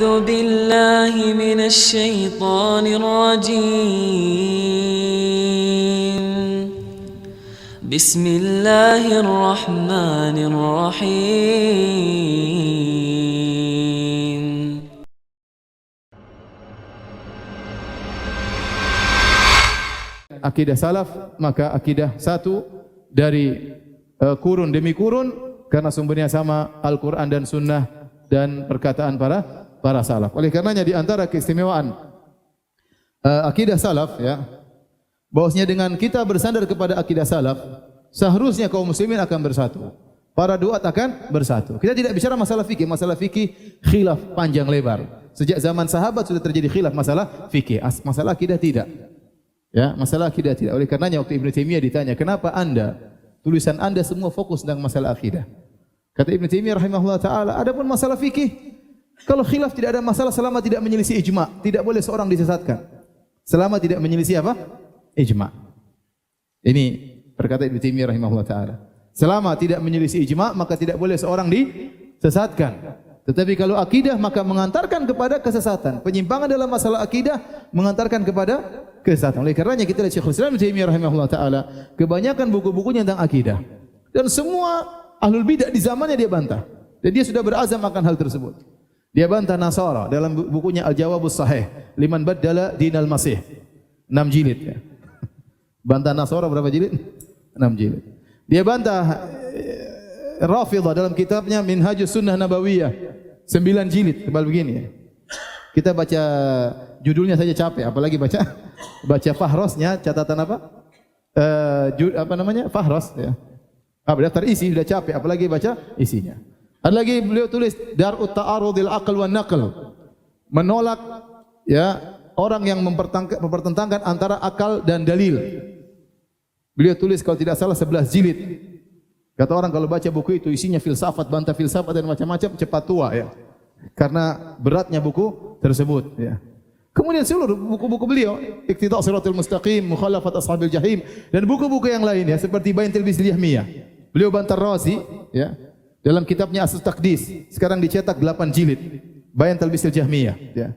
أعوذ بالله من الشيطان الرجيم بسم الله الرحمن الرحيم Akidah salaf, maka akidah satu dari kurun demi kurun karena sumbernya sama Al-Quran dan Sunnah dan perkataan para salaf. Oleh karenanya di antara keistimewaan akidah salaf, ya, bahwasanya dengan kita bersandar kepada akidah salaf, seharusnya kaum muslimin akan bersatu. Para duat akan bersatu. Kita tidak bicara masalah fikih khilaf panjang lebar. Sejak zaman sahabat sudah terjadi khilaf masalah fikih, masalah akidah tidak. Ya, masalah akidah tidak. Oleh karenanya waktu Ibnu Taimiyah ditanya, "Kenapa tulisan Anda semua fokus tentang masalah akidah?" Kata Ibnu Taimiyah rahimahullah taala, adapun masalah fikih, kalau khilaf tidak ada masalah selama tidak menyelisih ijma', tidak boleh seorang disesatkan. Selama tidak menyelisih apa? Ijma'. Ini perkata Ibnu Taimiyah rahimahullah taala. Selama tidak menyelisih ijma', maka tidak boleh seorang disesatkan. Tetapi kalau akidah maka mengantarkan kepada kesesatan. Penyimpangan dalam masalah akidah mengantarkan kepada kesesatan. Oleh karenanya kita lihat Syekhul Islam Ibnu Taimiyah rahimahullah taala, kebanyakan buku-bukunya tentang akidah. Dan semua ahlul bidah di zamannya dia bantah. Dan dia sudah berazam akan hal tersebut. Dia bantah Nasara dalam bukunya Al-Jawabus Sahih liman baddala dinal Masih. 6 jilid ya. Bantah Nasara berapa jilid? 6 jilid. Dia bantah Rafidhah dalam kitabnya Minhajus Sunnah Nabawiyah 9 jilid, tebal begini ya. Kita baca judulnya saja capek, apalagi baca fahrosnya, catatan apa? Fahros ya. Daftar isi sudah capek, apalagi baca isinya. Ada lagi beliau tulis Dar'ut Ta'arudil Aql wan Naql. Menolak ya orang yang mempertentangkan antara akal dan dalil. Beliau tulis kalau tidak salah 11 jilid. Kata orang kalau baca buku itu isinya filsafat, bantah filsafat dan macam-macam, cepat tua ya. Karena beratnya buku tersebut ya. Kemudian seluruh buku-buku beliau, Iqtida' Shiratal Mustaqim, Mukhalafat Ashabil Jahim dan buku-buku yang lain ya seperti Bayan Talbis Jahmiyah. Beliau bantah Razi ya dalam kitabnya Aslul Taqdis, sekarang dicetak 8 jilid. Bayan Talbis Jahmiyah ya.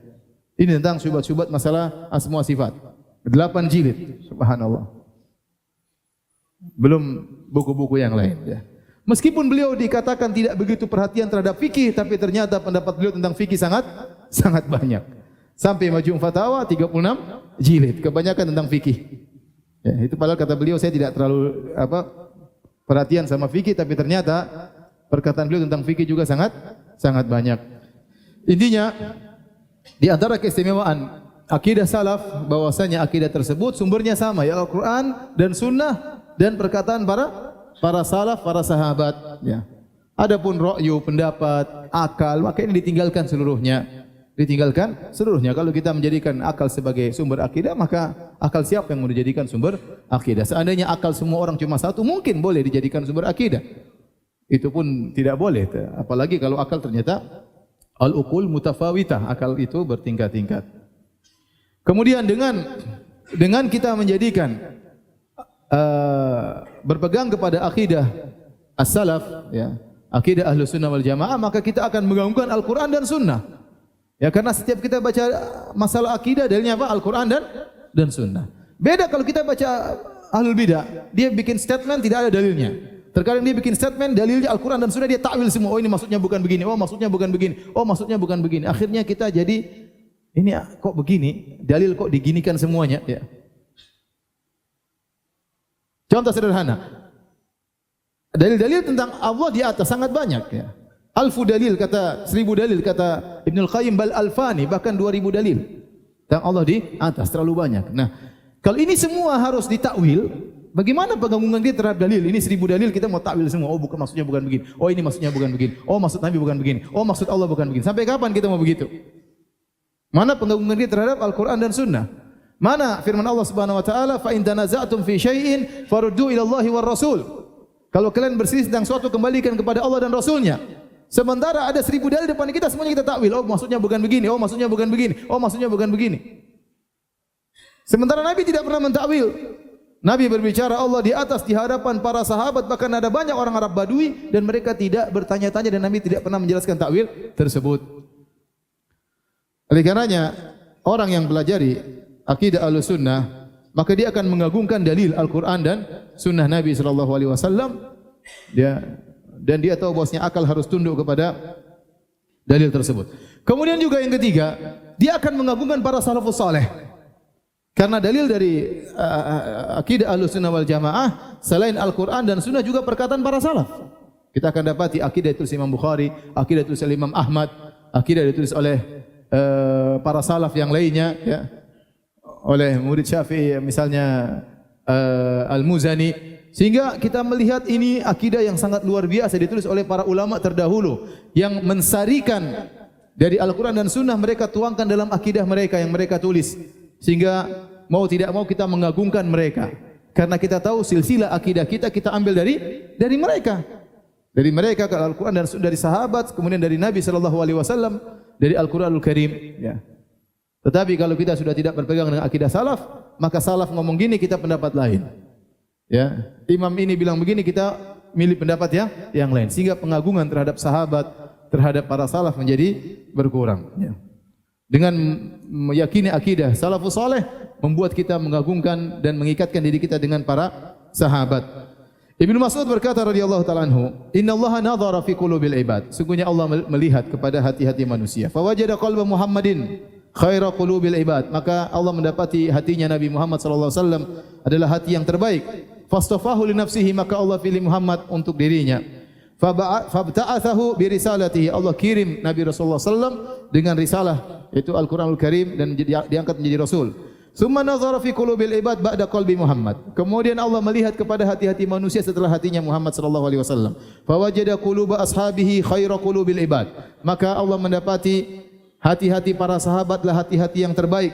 Ini tentang syubhat-syubhat masalah asma wa sifat. 8 jilid. Subhanallah. Belum buku-buku yang lain ya. Meskipun beliau dikatakan tidak begitu perhatian terhadap fikih, tapi ternyata pendapat beliau tentang fikih sangat banyak. Sampai Majmu' Fatawa 36 jilid, kebanyakan tentang fikih. Ya, itu padahal kata beliau saya tidak terlalu perhatian sama fikih, tapi ternyata perkataan beliau tentang fikih juga sangat banyak. Intinya di antara keistimewaan akidah salaf bahwasanya akidah tersebut sumbernya sama ya Al-Qur'an dan Sunnah dan perkataan para salaf, para sahabat ya. Adapun ra'yu, pendapat, akal, maka ini ditinggalkan seluruhnya. Kalau kita menjadikan akal sebagai sumber akidah, maka akal siapa yang mau dijadikan sumber akidah? Seandainya akal semua orang cuma satu, mungkin boleh dijadikan sumber akidah. Itu pun tidak boleh. Apalagi kalau akal ternyata al-uqul mutafawitah, akal itu bertingkat-tingkat. Kemudian dengan kita menjadikan berpegang kepada akidah as-salaf ya, akidah Ahlus Sunnah wal Jamaah, maka kita akan menggabungkan Al-Qur'an dan Sunnah. Ya, karena setiap kita baca masalah akidah dalilnya apa? Al-Qur'an dan Sunnah. Beda kalau kita baca Ahlul Bidah, dia bikin statement tidak ada dalilnya. Terkadang dia bikin statement dalilnya Al-Qur'an dan Sunnah, dia takwil semua. Oh ini maksudnya bukan begini. Oh maksudnya bukan begini. Oh maksudnya bukan begini. Akhirnya kita jadi ini kok begini? Dalil kok diginikan semuanya ya. Contoh sederhana. Dalil-dalil tentang Allah di atas sangat banyak ya. Alfu dalil kata 1000 dalil kata Ibnul Qayyim, bal alfani bahkan 2000 dalil tentang Allah di atas, terlalu banyak. Nah, kalau ini semua harus ditakwil, bagaimana penggabungan dia terhadap dalil? Ini 1000 dalil kita mau takwil semua. Oh bukan maksudnya bukan begini. Oh ini maksudnya bukan begini. Oh maksud Nabi bukan begini. Oh maksud Allah bukan begini. Sampai kapan kita mau begitu? Mana penggabungan dia terhadap Al-Qur'an dan Sunnah? Mana firman Allah Subhanahu wa taala, "Fa in tanaza'tum fi syai'in faruddu ila Allahi war Rasul." Kalau kalian berselisih tentang suatu, kembalikan kepada Allah dan Rasulnya. Sementara ada 1000 dalil depan kita, semuanya kita takwil. Oh maksudnya bukan begini. Oh maksudnya bukan begini. Oh maksudnya bukan begini. Sementara Nabi tidak pernah mentakwil. Nabi berbicara Allah di atas di hadapan para sahabat, bahkan ada banyak orang Arab Badui dan mereka tidak bertanya-tanya dan Nabi tidak pernah menjelaskan takwil tersebut. Oleh karenanya orang yang pelajari akidah Ahlussunnah maka dia akan mengagungkan dalil Al-Qur'an dan sunnah Nabi sallallahu alaihi wasallam. Dan dia tahu bahwasanya akal harus tunduk kepada dalil tersebut. Kemudian juga yang ketiga, dia akan mengagungkan para salafus saleh. Karena dalil dari akidah Ahlussunnah wal Jamaah selain Al-Qur'an dan sunnah juga perkataan para salaf. Kita akan dapati akidah ditulis Imam Bukhari, akidah ditulis oleh Imam Ahmad, akidah ditulis oleh para salaf yang lainnya, ya. Oleh murid Syafi'i misalnya Al-Muzani, sehingga kita melihat ini akidah yang sangat luar biasa ditulis oleh para ulama terdahulu yang mensarikan dari Al-Quran dan Sunnah, mereka tuangkan dalam akidah mereka yang mereka tulis, sehingga mau tidak mau kita mengagungkan mereka karena kita tahu silsilah akidah kita ambil dari mereka ke Al-Quran dan Sunnah, dari sahabat, kemudian dari Nabi sallallahu alaihi wasallam, dari Al-Quranul Karim, ya. Tetapi kalau kita sudah tidak berpegang dengan akidah salaf, maka salaf ngomong gini, kita pendapat lain. Ya, imam ini bilang begini, kita milih pendapat yang lain, sehingga pengagungan terhadap sahabat, terhadap para salaf menjadi berkurang. Ya. Dengan meyakini akidah salafus saleh membuat kita mengagungkan dan mengikatkan diri kita dengan para sahabat. Ibnu Mas'ud berkata radhiyallahu taala anhu, "Innallaha nadhara fi qulubil ibad." Sungguhnya Allah melihat kepada hati-hati manusia. Fa wajada qalba Muhammadin khaira qulubil ibad. Maka Allah mendapati hatinya Nabi Muhammad sallallahu alaihi wasallam adalah hati yang terbaik. Fastafahu li nafsihi, maka Allah pilih Muhammad untuk dirinya. Fabta'athahu bi risalatihi. Allah kirim Nabi Rasulullah sallallahu dengan risalah, yaitu Al-Qur'anul Karim, dan diangkat menjadi rasul. Summa nazara fi qulubil ibad ba'da qalbi Muhammad. Kemudian Allah melihat kepada hati-hati manusia setelah hatinya Muhammad sallallahu alaihi wasallam. Fa wajada quluba ashabihi khaira qulubil ibad. Maka Allah mendapati hati-hati para sahabatlah hati-hati yang terbaik.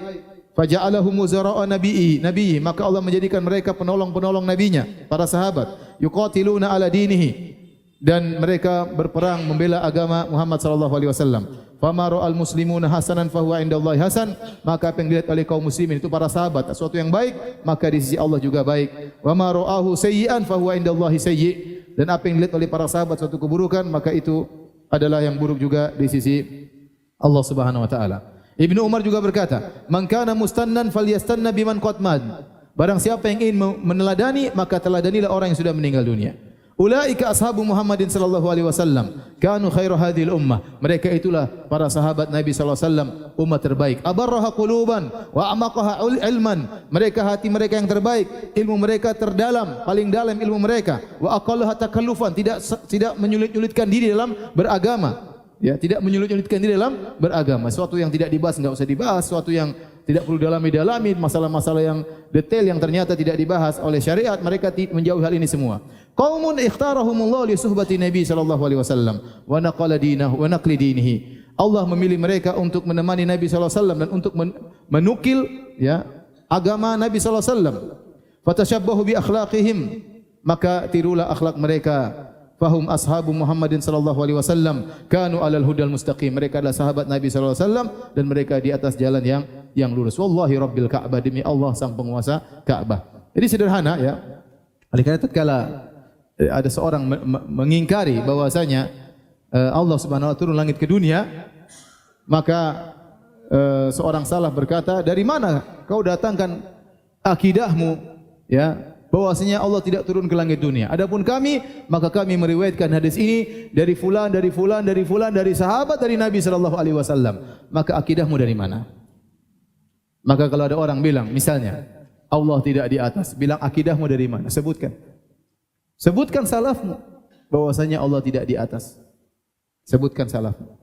Faja'alahum muzara'a nabiyyi, maka Allah menjadikan mereka penolong-penolong nabinya, para sahabat. Yuqatiluna ala dinihi, dan mereka berperang membela agama Muhammad sallallahu alaihi wasallam. Fama ra'al muslimuna hasanan fahuwa indallahi hasan, maka apa yang dilihat oleh kaum muslimin itu para sahabat sesuatu yang baik, maka di sisi Allah juga baik. Wa ma ra'ahu sayyi'an fahuwa indallahi sayyi', dan apa yang dilihat oleh para sahabat suatu keburukan, maka itu adalah yang buruk juga di sisi Allah Subhanahu wa taala. Ibnu Umar juga berkata, "Man kana mustannan falyastanna biman qad mad." Barang siapa yang ingin meneladani, maka teladanilah orang yang sudah meninggal dunia. Ulaika ashabu Muhammadin sallallahu alaihi wasallam, kanu khairu hadhil ummah. Mereka itulah para sahabat Nabi sallallahu alaihi wasallam, umat terbaik. Abarraha quluban wa amaqaha ilman. Mereka hati mereka yang terbaik, ilmu mereka terdalam, paling dalam ilmu mereka. Wa aqallaha takallufan, tidak menyulit-nyulitkan diri dalam beragama. Ya, tidak menyulit-nyulitkan diri dalam beragama. Sesuatu yang tidak dibahas enggak usah dibahas, sesuatu yang tidak perlu dalami, masalah-masalah yang detail yang ternyata tidak dibahas oleh syariat, mereka menjauhi hal ini semua. Qaumun ikhtarahumullah li suhbati Nabi sallallahu alaihi wasallam wa naqala dinahu wa naqli dinihi. Allah memilih mereka untuk menemani Nabi sallallahu alaihi wasallam dan untuk menukil, ya, agama Nabi sallallahu alaihi wasallam. Fatashabbahu bi akhlaqihim, maka tirulah akhlak mereka. Fahum ashabu Muhammadin sallallahu alaihi wasallam, kanu alal hudal mustaqim. Mereka adalah sahabat Nabi sallallahu alaihi wasallam dan mereka di atas jalan yang lurus. Wallahi rabbil Ka'bah, demi Allah sang penguasa Ka'bah. Jadi sederhana, ya. Oleh karena tatkala ada seorang mengingkari bahwasanya Allah Subhanahu wa taala turun langit ke dunia, maka seorang salaf berkata, "Dari mana kau datangkan akidahmu, ya, bahwasanya Allah tidak turun ke langit dunia? Adapun kami, maka kami meriwayatkan hadis ini dari fulan, dari sahabat dari Nabi sallallahu alaihi wasallam. Maka akidahmu dari mana?" Maka kalau ada orang bilang, misalnya Allah tidak di atas, bilang akidahmu dari mana? Sebutkan salafmu bahwasanya Allah tidak di atas. Sebutkan salafmu.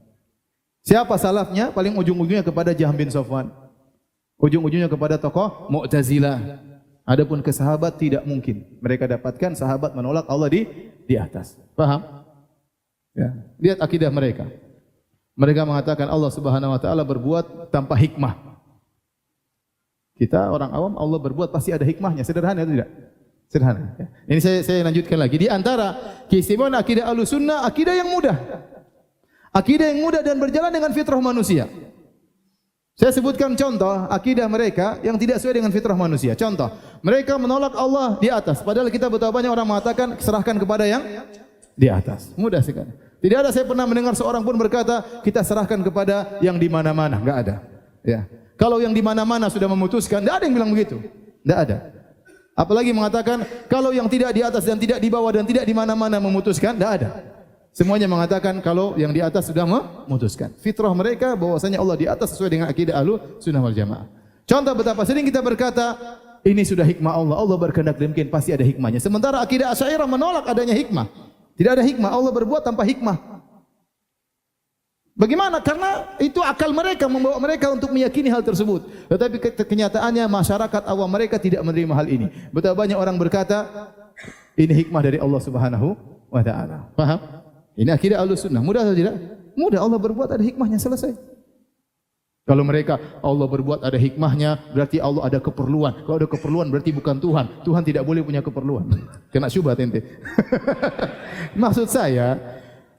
Siapa salafnya? Paling ujung-ujungnya kepada Jahm bin Safwan. Ujung-ujungnya kepada tokoh Mu'tazilah. Adapun ke sahabat tidak mungkin. Mereka dapatkan sahabat menolak Allah di atas. Paham? Ya. Lihat akidah mereka. Mereka mengatakan Allah Subhanahu wa taala berbuat tanpa hikmah. Kita orang awam, Allah berbuat pasti ada hikmahnya. Sederhana atau tidak? Sederhana. Ya. Ini saya lanjutkan lagi. Di antara keistimewaan akidah Ahlussunnah, akidah yang mudah. Akidah yang mudah dan berjalan dengan fitrah manusia. Saya sebutkan contoh akidah mereka yang tidak sesuai dengan fitrah manusia. Contoh, mereka menolak Allah di atas. Padahal kita betapa banyak orang mengatakan serahkan kepada yang di atas. Mudah sekali. Tidak ada saya pernah mendengar seorang pun berkata, kita serahkan kepada yang di mana-mana. Enggak ada. Ya. Kalau yang di mana-mana sudah memutuskan, enggak ada yang bilang begitu. Enggak ada. Apalagi mengatakan kalau yang tidak di atas dan tidak di bawah dan tidak di mana-mana memutuskan, enggak ada. Semuanya mengatakan kalau yang di atas sudah memutuskan. Fitrah mereka bahwasanya Allah di atas sesuai dengan akidah Ahlussunnah wal Jamaah. Contoh betapa sering kita berkata, ini sudah hikmah Allah. Allah berkehendak demikian, pasti ada hikmahnya. Sementara akidah Asy'ariyah menolak adanya hikmah. Tidak ada hikmah, Allah berbuat tanpa hikmah. Bagaimana? Karena itu akal mereka membawa mereka untuk meyakini hal tersebut. Tetapi kenyataannya masyarakat awam mereka tidak menerima hal ini. Betapa banyak orang berkata, ini hikmah dari Allah Subhanahu wa taala. Paham? Ini akidah Ahlussunnah. Mudah atau tidak? Mudah. Allah berbuat ada hikmahnya, selesai. Kalau mereka Allah berbuat ada hikmahnya, berarti Allah ada keperluan. Kalau ada keperluan berarti bukan Tuhan. Tuhan tidak boleh punya keperluan. Kena syubhat ente. Maksud saya,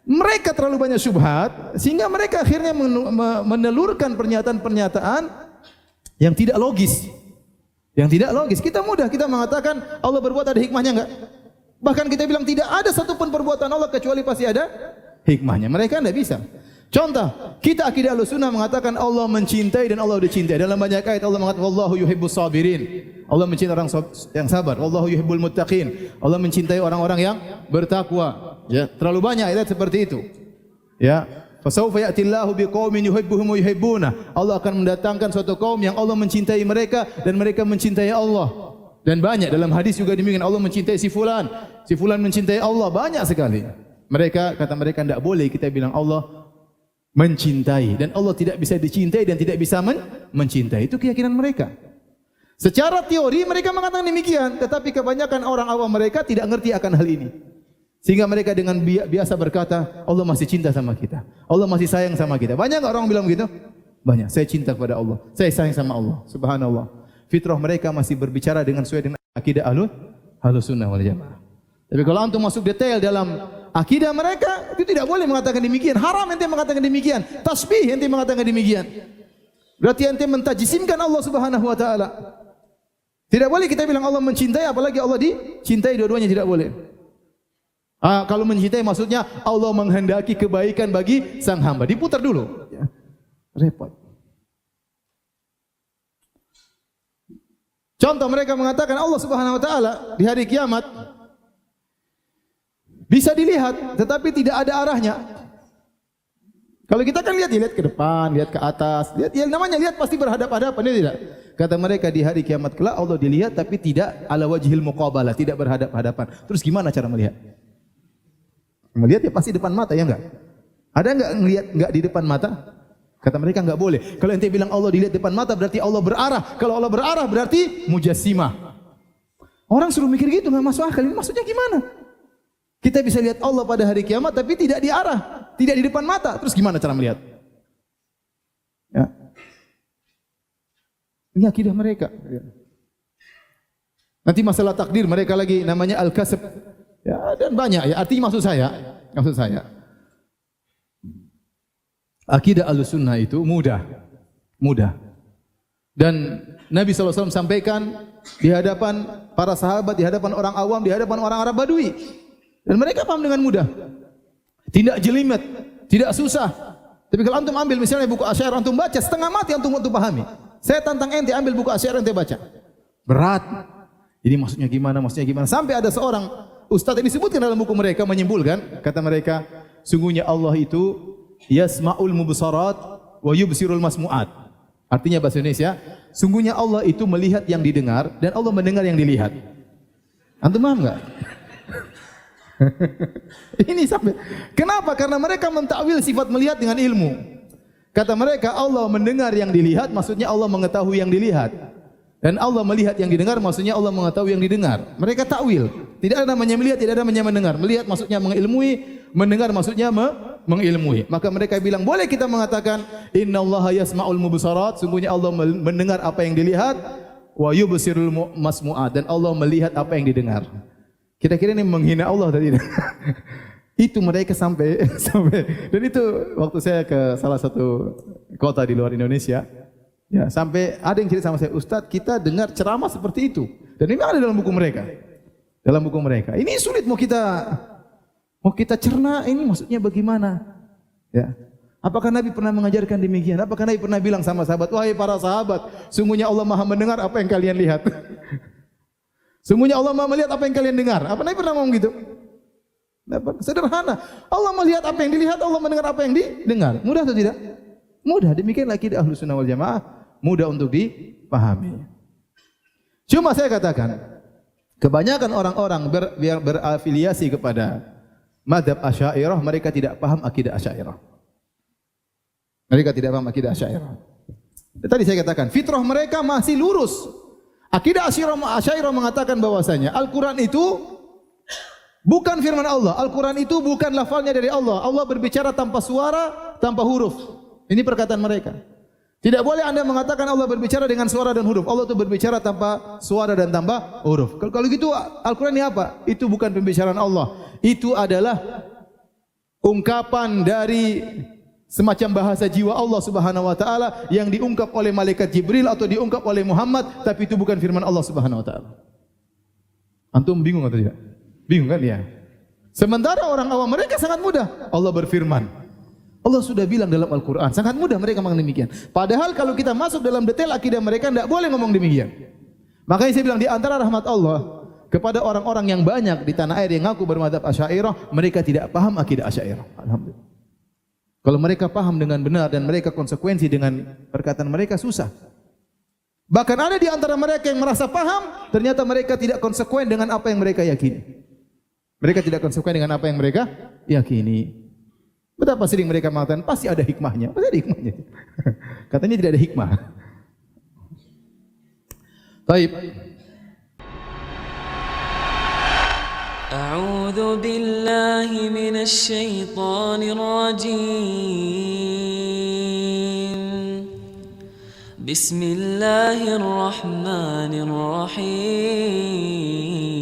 mereka terlalu banyak syubhat sehingga mereka akhirnya menelurkan pernyataan-pernyataan yang tidak logis. Yang tidak logis. Kita mudah kita mengatakan Allah berbuat ada hikmahnya enggak? Bahkan kita bilang tidak ada satupun perbuatan Allah kecuali pasti ada hikmahnya. Mereka tidak bisa. Contoh, kita akidah Ahlussunnah mengatakan Allah mencintai dan Allah dicintai. Dalam banyak ayat Allah mengatakan wallahu yuhibbus sabirin. Allah mencintai orang yang sabar. Wallahu yuhibbul muttaqin. Allah mencintai orang-orang yang bertakwa. Ya, terlalu banyak ayat seperti itu. Ya, fasawfa ya'tillahu biqaumin yuhibbuhum wa yuhibbuna. Allah akan mendatangkan suatu kaum yang Allah mencintai mereka dan mereka mencintai Allah. Dan banyak dalam hadis juga demikian, Allah mencintai si fulan mencintai Allah, banyak sekali. Mereka kata mereka tidak boleh kita bilang Allah mencintai dan Allah tidak bisa dicintai dan tidak bisa mencintai. Itu keyakinan mereka. Secara teori mereka mengatakan demikian, tetapi kebanyakan orang awam mereka tidak ngerti akan hal ini. Sehingga mereka dengan biasa berkata, Allah masih cinta sama kita. Allah masih sayang sama kita. Banyak enggak orang bilang begitu? Banyak. Saya cinta kepada Allah. Saya sayang sama Allah. Subhanallah. Fitrah mereka masih berbicara dengan sesuai dengan akidah Ahlussunnah wal Jamaah. Tapi kalau antum masuk detail dalam akidah mereka, itu tidak boleh mengatakan demikian. Haram ente mengatakan demikian. Tasbih ente mengatakan demikian. Berarti ente mentajisimkan Allah Subhanahu wa taala. Tidak boleh kita bilang Allah mencintai apalagi Allah dicintai, dua-duanya tidak boleh. Kalau mencintai maksudnya Allah menghendaki kebaikan bagi sang hamba. Diputar dulu. Ya. Repot. Contoh mereka mengatakan Allah Subhanahu wa taala di hari kiamat bisa dilihat, tetapi tidak ada arahnya. Kalau kita kan lihat ke depan, lihat ke atas, lihat yang namanya lihat pasti berhadap-hadapan, ya tidak? Kata mereka di hari kiamat kelak Allah dilihat tapi tidak ala wajhil muqabalah, tidak berhadap-hadapan. Terus gimana cara melihat? Melihat ya pasti depan mata, ya enggak? Ada enggak ngelihat enggak di depan mata? Kata mereka enggak boleh. Kalau ente bilang Allah dilihat depan mata berarti Allah berarah. Kalau Allah berarah berarti mujassimah. Orang suruh mikir gitu enggak masuk akal. Ini maksudnya gimana? Kita bisa lihat Allah pada hari kiamat tapi tidak di arah, tidak di depan mata. Terus gimana cara melihat? Ya. Ini akidah mereka. Nanti masalah takdir mereka lagi namanya al-kasb. Ya, dan banyak ya. Artinya maksud saya, akidah Ahlussunnah itu mudah. Dan Nabi SAW sampaikan di hadapan para sahabat, di hadapan orang awam, di hadapan orang Arab Badui. Dan mereka paham dengan mudah. Tidak jelimet, tidak susah. Tapi kalau antum ambil misalnya buku Asy'ariyah antum baca setengah mati antum untuk pahami. Saya tantang ente ambil buku Asy'ariyah ente baca. Berat. Ini maksudnya gimana? Sampai ada seorang ustaz yang disebutkan dalam buku mereka menyimpulkan, kata mereka, sungguhnya Allah itu yasma'ul mubsarat wa yubsirul masmu'at. Artinya bahasa Indonesia, sungguhnya Allah itu melihat yang didengar dan Allah mendengar yang dilihat. Antum paham enggak? Ini sampai. Kenapa? Karena mereka mentakwil sifat melihat dengan ilmu. Kata mereka Allah mendengar yang dilihat, maksudnya Allah mengetahui yang dilihat. Dan Allah melihat yang didengar, maksudnya Allah mengetahui yang didengar. Mereka takwil. Tidak ada namanya melihat, tidak ada namanya mendengar. Melihat maksudnya mengilmui, mendengar maksudnya mengilmui. Maka mereka bilang, boleh kita mengatakan innallaha yasma'ul mubsarat, sungguhnya Allah mendengar apa yang dilihat, wa yubsirul masmu'at, dan Allah melihat apa yang didengar. Kira-kira ini menghina Allah tadi. Itu mereka sampai dan itu waktu saya ke salah satu kota di luar Indonesia, ya, sampai ada yang cerita sama saya, Ustadz kita dengar ceramah seperti itu dan ini ada dalam buku mereka. Ini sulit mau kita Mau kita cerna ini maksudnya bagaimana? Ya. Apakah Nabi pernah mengajarkan demikian? Apakah Nabi pernah bilang sama sahabat, wahai para sahabat, sungguhnya Allah Maha mendengar apa yang kalian lihat. Sungguhnya Allah Maha melihat apa yang kalian dengar. Apa Nabi pernah ngomong gitu? Sederhana. Allah melihat apa yang dilihat, Allah mendengar apa yang didengar. Mudah atau tidak? Mudah. Demikianlah akidah Ahlus Sunnah wal Jamaah, mudah untuk dipahami. Cuma saya katakan, kebanyakan orang-orang berafiliasi kepada mazhab Asy'ariyah, mereka tidak paham akidah Asy'ariyah. Mereka tidak paham akidah Asy'ariyah. Tadi saya katakan, fitrah mereka masih lurus. Akidah Asy'ariyah mengatakan bahwasanya Al-Qur'an itu bukan firman Allah. Al-Quran itu bukan lafalnya dari Allah. Allah berbicara tanpa suara, tanpa huruf. Ini perkataan mereka. Tidak boleh Anda mengatakan Allah berbicara dengan suara dan huruf. Allah itu berbicara tanpa suara dan tanpa huruf. Kalau gitu Al-Quran ini apa? Itu bukan pembicaraan Allah. Itu adalah ungkapan dari semacam bahasa jiwa Allah Subhanahu wa taala yang diungkap oleh malaikat Jibril atau diungkap oleh Muhammad, tapi itu bukan firman Allah Subhanahu wa taala. Antum bingung atau tidak? Bingung kan ya? Sementara orang awam mereka sangat mudah. Allah berfirman. Allah sudah bilang dalam Al-Quran. Sangat mudah mereka mengatakan demikian. Padahal kalau kita masuk dalam detail akidah mereka, tidak boleh ngomong demikian. Makanya saya bilang di antara rahmat Allah kepada orang-orang yang banyak di tanah air yang ngaku bermadzhab Asy'ariyah, mereka tidak paham akidah Asy'ariyah. Alhamdulillah. Kalau mereka paham dengan benar dan mereka konsekuensi dengan perkataan mereka, susah. Bahkan ada di antara mereka yang merasa paham, ternyata mereka tidak konsekuen dengan apa yang mereka yakini. Mereka tidak konsekuen dengan apa yang mereka yakini. Betapa sering mereka mengatakan, pasti ada hikmahnya. Pasti ada hikmahnya. Katanya tidak ada hikmah. Baik. A'udzu billahi minasy syaithanir rajim. Bismillahirrahmanirrahim.